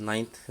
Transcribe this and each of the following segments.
9th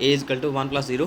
A = 1 + 0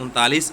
39۔